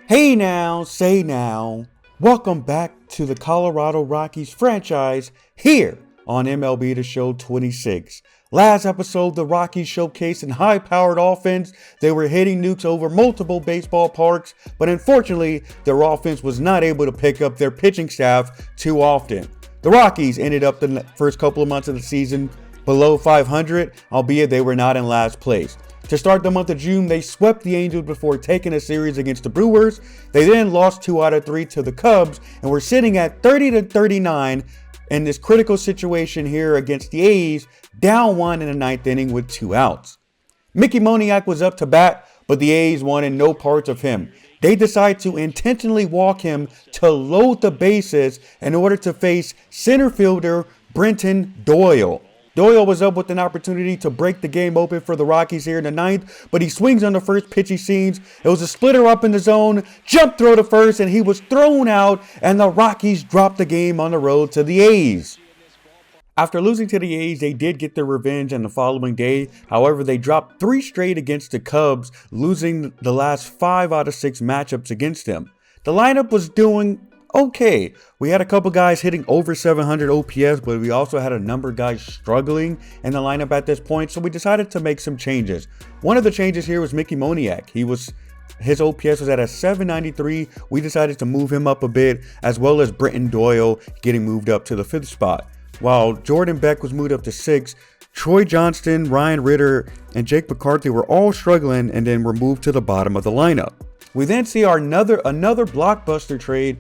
Hey now, say now. Welcome back to the Colorado Rockies franchise here on MLB The Show 26. Last episode, the Rockies showcased a high-powered offense. They were hitting nukes over multiple baseball parks, but unfortunately, their offense was not able to pick up their pitching staff too often. The Rockies ended up the first couple of months of the season below 500, albeit they were not in last place. To start the month of June, they swept the Angels before taking a series against the Brewers. They then lost 2 out of 3 to the Cubs and were sitting at 30-39 in this critical situation here against the A's, down 1 in the 9th inning with 2 outs. Mickey Moniak was up to bat, but the A's wanted no parts of him. They decided to intentionally walk him to load the bases in order to face center fielder Brenton Doyle. Doyle was up with an opportunity to break the game open for the Rockies here in the 9th, but he swings on the first pitch he sees. It was a splitter up in the zone, jump throw to first, and he was thrown out, and the Rockies dropped the game on the road to the A's. After losing to the A's, they did get their revenge on the following day. However, they dropped 3 straight against the Cubs, losing the last 5 out of 6 matchups against them. The lineup was doing okay. We had a couple guys hitting over 700 OPS, but we also had a number of guys struggling in the lineup at this point, so we decided to make some changes. One of the changes here was Mickey Moniak. His OPS was at a 793. We decided to move him up a bit, as well as Brenton Doyle getting moved up to the 5th spot. While Jordan Beck was moved up to 6, Troy Johnston, Ryan Ritter, and Jake McCarthy were all struggling and then were moved to the bottom of the lineup. We then see another blockbuster trade,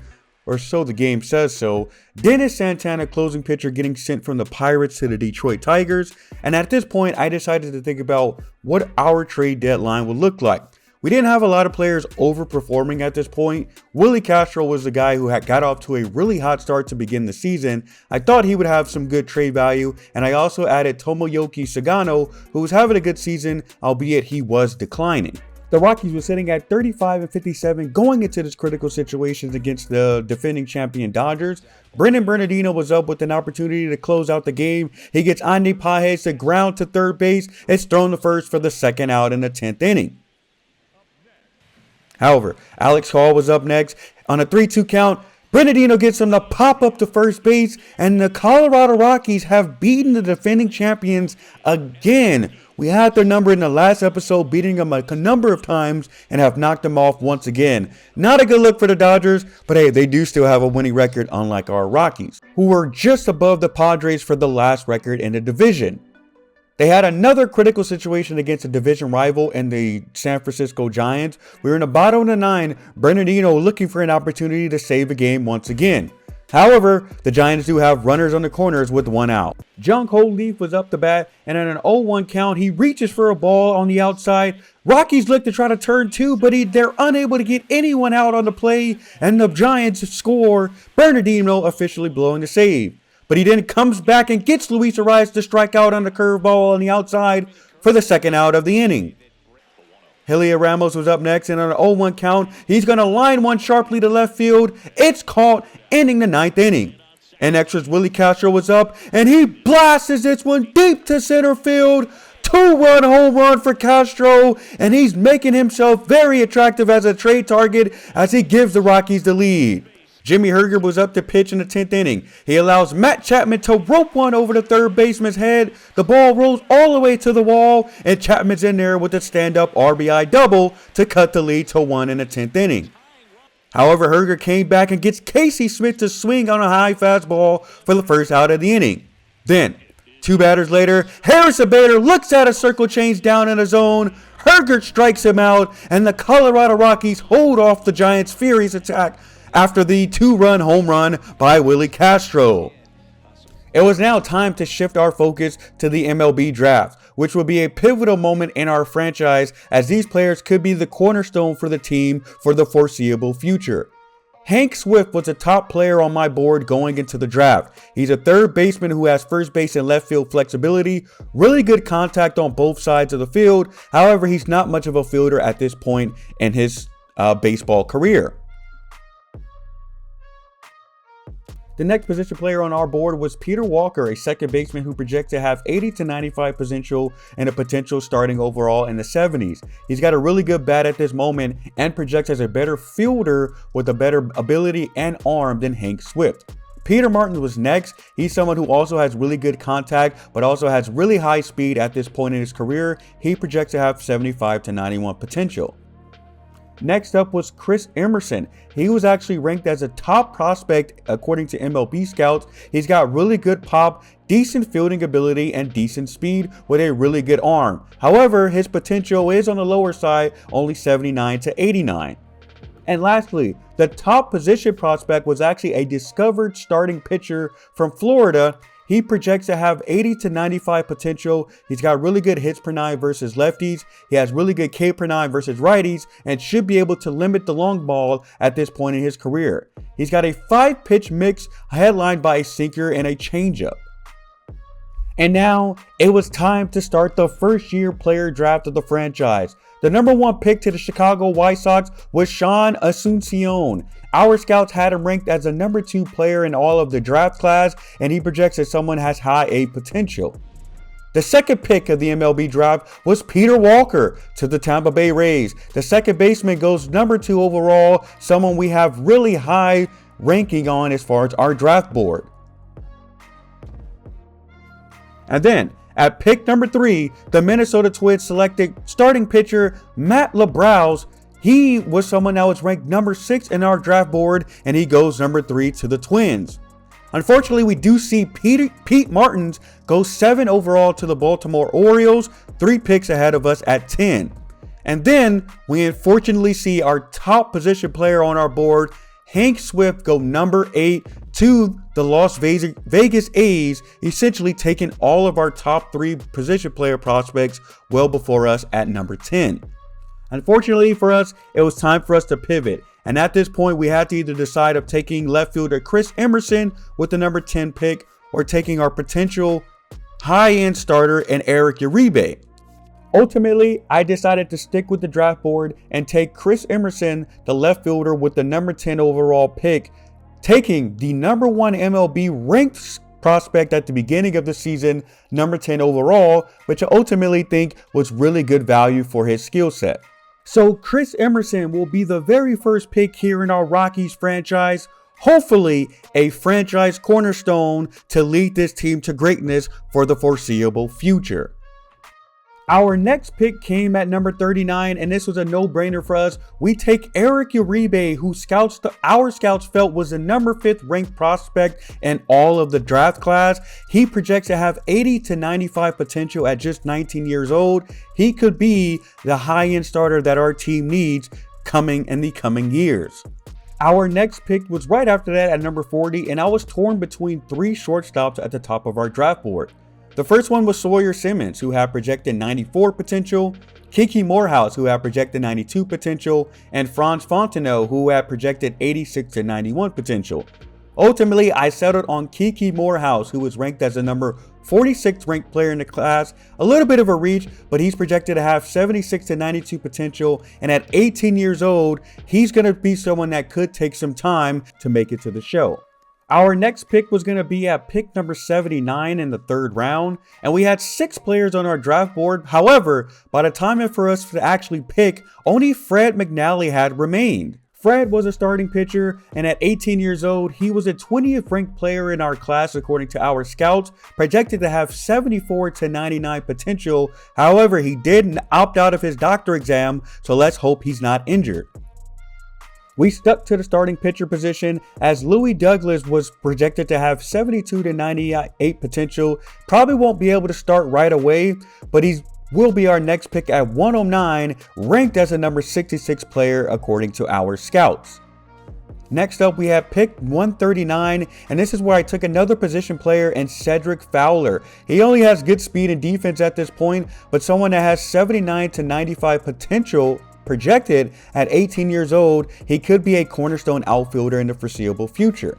or so the game says so. Dennis Santana, closing pitcher, getting sent from the Pirates to the Detroit Tigers. And at this point, I decided to think about what our trade deadline would look like. We didn't have a lot of players overperforming at this point. Willie Castro was the guy who had got off to a really hot start to begin the season. I thought he would have some good trade value. And I also added Tomoyuki Sagano, who was having a good season, albeit he was declining. The Rockies were sitting at 35-57 going into this critical situation against the defending champion Dodgers. Brendan Bernardino was up with an opportunity to close out the game. He gets Andy Pages to ground to third base. It's thrown to first for the 2nd out in the 10th inning. However, Alex Hall was up next. On a 3-2 count, Bernardino gets him to pop up to first base, and the Colorado Rockies have beaten the defending champions again. We had their number in the last episode, beating them a number of times and have knocked them off once again. Not a good look for the Dodgers, but hey, they do still have a winning record, unlike our Rockies, who were just above the Padres for the last record in the division. They had another critical situation against a division rival in the San Francisco Giants. We were in the bottom of the 9, Bernardino looking for an opportunity to save a game once again. However, the Giants do have runners on the corners with 1 out. Jung Ho Leaf was up to bat, and at an 0-1 count, he reaches for a ball on the outside. Rockies look to try to turn 2, but they're unable to get anyone out on the play, and the Giants score, Bernardino officially blowing the save. But he then comes back and gets Luis Arias to strike out on the curveball on the outside for the 2nd out of the inning. Heliot Ramos was up next, and on an 0-1 count, he's going to line one sharply to left field. It's caught, ending the 9th inning. And extras Willie Castro was up, and he blasts this one deep to center field. 2-run home run for Castro, and he's making himself very attractive as a trade target as he gives the Rockies the lead. Jimmy Herger was up to pitch in the 10th inning. He allows Matt Chapman to rope one over the third baseman's head. The ball rolls all the way to the wall, and Chapman's in there with a stand-up RBI double to cut the lead to 1 in the 10th inning. However, Herger came back and gets Casey Smith to swing on a high fastball for the 1st out of the inning. Then, 2 batters later, Harrison Bader looks at a circle change down in the zone. Herger strikes him out, and the Colorado Rockies hold off the Giants' furious attack after the 2-run home run by Willie Castro. It was now time to shift our focus to the MLB draft, which will be a pivotal moment in our franchise as these players could be the cornerstone for the team for the foreseeable future. Hank Swift was a top player on my board going into the draft. He's a third baseman who has first base and left field flexibility, really good contact on both sides of the field. However, he's not much of a fielder at this point in his baseball career. The next position player on our board was Peter Walker, a second baseman who projects to have 80 to 95 potential and a potential starting overall in the 70s. He's got a really good bat at this moment and projects as a better fielder with a better ability and arm than Hank Swift. Peter Martin was next. He's someone who also has really good contact, but also has really high speed at this point in his career. He projects to have 75 to 91 potential. Next up was Chris Emerson. He was actually ranked as a top prospect according to MLB scouts. He's got really good pop, decent fielding ability, and decent speed with a really good arm. However, his potential is on the lower side, only 79 to 89. And lastly, the top position prospect was actually a discovered starting pitcher from Florida. He projects to have 80 to 95 potential. He's got really good hits per nine versus lefties. He has really good K per nine versus righties and should be able to limit the long ball at this point in his career. He's got a 5-pitch mix headlined by a sinker and a changeup. And now it was time to start the first year player draft of the franchise. The number 1 pick to the Chicago White Sox was Sean Asuncion. Our scouts had him ranked as the number 2 player in all of the draft class, and he projects that someone has high A potential. The second pick of the MLB draft was Peter Walker to the Tampa Bay Rays. The second baseman goes number 2 overall, someone we have really high ranking on as far as our draft board. And then, at pick number 3, the Minnesota Twins selected starting pitcher Matt LaBrowse. He was someone that was ranked number 6 in our draft board, and he goes number 3 to the Twins. Unfortunately, we do see Pete Martins go 7 overall to the Baltimore Orioles, 3 picks ahead of us at 10. And then we unfortunately see our top position player on our board, Hank Swift, go number 8 to the Las Vegas A's, essentially taking all of our top 3 position player prospects well before us at number 10. Unfortunately for us, it was time for us to pivot. And at this point, we had to either decide of taking left fielder Chris Emerson with the number 10 pick or taking our potential high-end starter in Eric Uribe. Ultimately, I decided to stick with the draft board and take Chris Emerson, the left fielder, with the number 10 overall pick, taking the number 1 MLB ranked prospect at the beginning of the season, number 10 overall, which I ultimately think was really good value for his skill set. So Chris Emerson will be the very first pick here in our Rockies franchise, hopefully a franchise cornerstone to lead this team to greatness for the foreseeable future. Our next pick came at number 39, and this was a no-brainer for us. We take Eric Uribe, who our scouts felt was the number 5th ranked prospect in all of the draft class. He projects to have 80 to 95 potential at just 19 years old. He could be the high-end starter that our team needs in the coming years. Our next pick was right after that at number 40, and I was torn between 3 shortstops at the top of our draft board. The first one was Sawyer Simmons, who had projected 94 potential, Kiki Morehouse, who had projected 92 potential, and Franz Fontenot, who had projected 86 to 91 potential. Ultimately, I settled on Kiki Morehouse, who was ranked as the number 46th ranked player in the class. A little bit of a reach, but he's projected to have 76 to 92 potential, and at 18 years old, he's going to be someone that could take some time to make it to the show. Our next pick was going to be at pick number 79 in the 3rd round, and we had 6 players on our draft board. However, by the time for us to actually pick, only Fred McNally had remained. Fred was a starting pitcher, and at 18 years old, he was a 20th ranked player in our class according to our scouts, projected to have 74 to 99 potential. However, he did opt out of his doctor exam, so let's hope he's not injured. We stuck to the starting pitcher position as Louis Douglas was projected to have 72 to 98 potential. Probably won't be able to start right away, but he will be our next pick at 109, ranked as a number 66 player according to our scouts. Next up, we have pick 139, and this is where I took another position player in Cedric Fowler. He only has good speed and defense at this point, but someone that has 79 to 95 potential projected at 18 years old. He could be a cornerstone outfielder in the foreseeable future.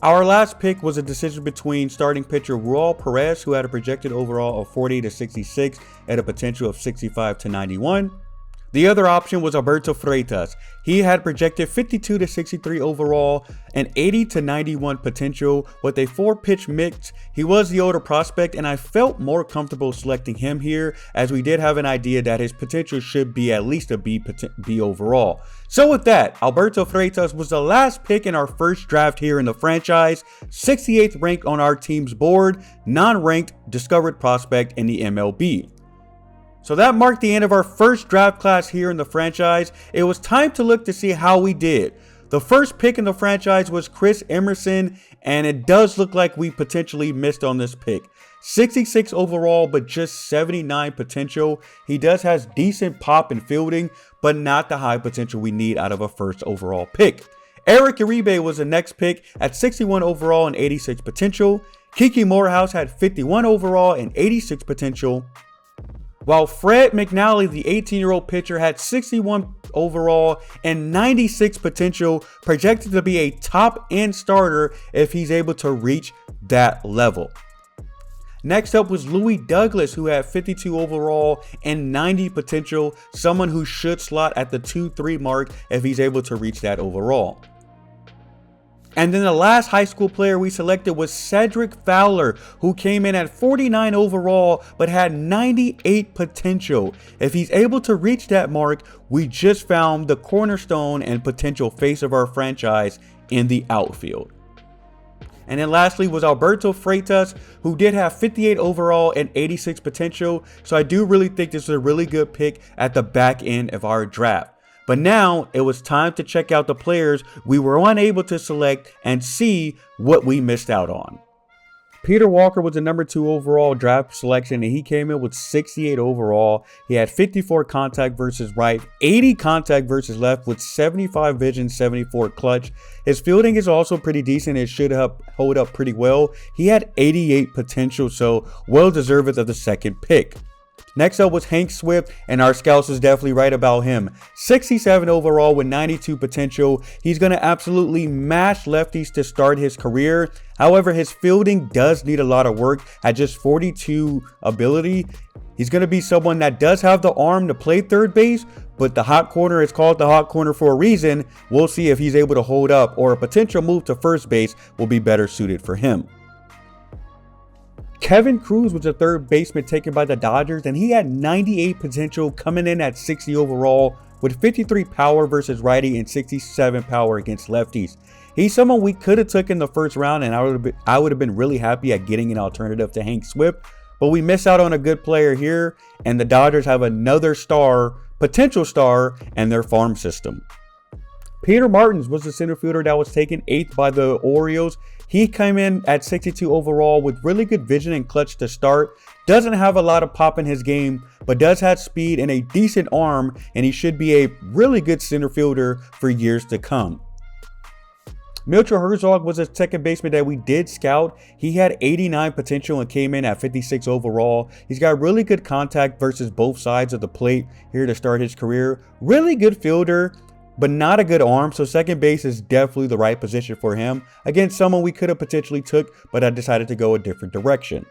Our last pick was a decision between starting pitcher Raul Perez, who had a projected overall of 40 to 66 and a potential of 65 to 91, The other option was Alberto Freitas. He had projected 52 to 63 overall and 80 to 91 potential with a 4-pitch mix. He was the older prospect, and I felt more comfortable selecting him here, as we did have an idea that his potential should be at least a B overall. So with that, Alberto Freitas was the last pick in our first draft here in the franchise, 68th ranked on our team's board, non-ranked discovered prospect in the MLB. So that marked the end of our first draft class here in the franchise. It was time to look to see how we did. The first pick in the franchise was Chris Emerson, and it does look like we potentially missed on this pick. 66 overall, but just 79 potential. He does have decent pop and fielding, but not the high potential we need out of a first overall pick. Eric Uribe was the next pick at 61 overall and 86 potential. Kiki Morehouse had 51 overall and 86 potential. While Fred McNally, the 18-year-old pitcher, had 61 overall and 96 potential, projected to be a top-end starter if he's able to reach that level. Next up was Louis Douglas, who had 52 overall and 90 potential, someone who should slot at the 2-3 mark if he's able to reach that overall. And then the last high school player we selected was Cedric Fowler, who came in at 49 overall but had 98 potential. If he's able to reach that mark, we just found the cornerstone and potential face of our franchise in the outfield. And then lastly was Alberto Freitas, who did have 58 overall and 86 potential. So I do really think this is a really good pick at the back end of our draft. But now it was time to check out the players we were unable to select and see what we missed out on. Peter Walker was the number 2 overall draft selection, and he came in with 68 overall. He had 54 contact versus right, 80 contact versus left with 75 vision, 74 clutch. His fielding is also pretty decent. It should hold up pretty well. He had 88 potential, so well deserved of the second pick. Next up was Hank Swift, and our scouts was definitely right about him. 67 overall with 92 potential. He's going to absolutely mash lefties to start his career. However, his fielding does need a lot of work at just 42 ability. He's going to be someone that does have the arm to play third base, but the hot corner is called the hot corner for a reason. We'll see if he's able to hold up, or a potential move to first base will be better suited for him. Kevin Cruz was the third baseman taken by the Dodgers, and he had 98 potential, coming in at 60 overall with 53 power versus righty and 67 power against lefties. He's someone we could have taken in the first round, and I would have been really happy at getting an alternative to Hank Swift, but we miss out on a good player here, and the Dodgers have another potential star in their farm system. Peter Martins was the center fielder that was taken 8th by the Orioles. He came in at 62 overall with really good vision and clutch to start. Doesn't have a lot of pop in his game, but does have speed and a decent arm, and he should be a really good center fielder for years to come. Mitchell Herzog was a second baseman that we did scout. He had 89 potential and came in at 56 overall. He's got really good contact versus both sides of the plate here to start his career. Really good fielder, but not a good arm, so second base is definitely the right position for him. Again, someone we could have potentially took, but I decided to go a different direction.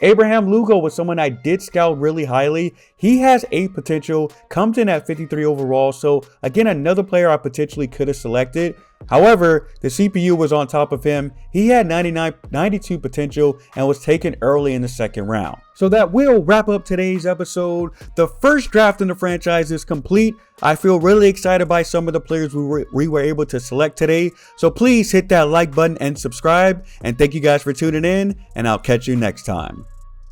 Abraham Lugo was someone I did scout really highly. He has 8 potential, comes in at 53 overall, so again, another player I potentially could have selected. However, the CPU was on top of him. He had 92 potential and was taken early in the second round. So that will wrap up today's episode. The first draft in the franchise is complete. I feel really excited by some of the players we were able to select today. So please hit that like button and subscribe. And thank you guys for tuning in, and I'll catch you next time.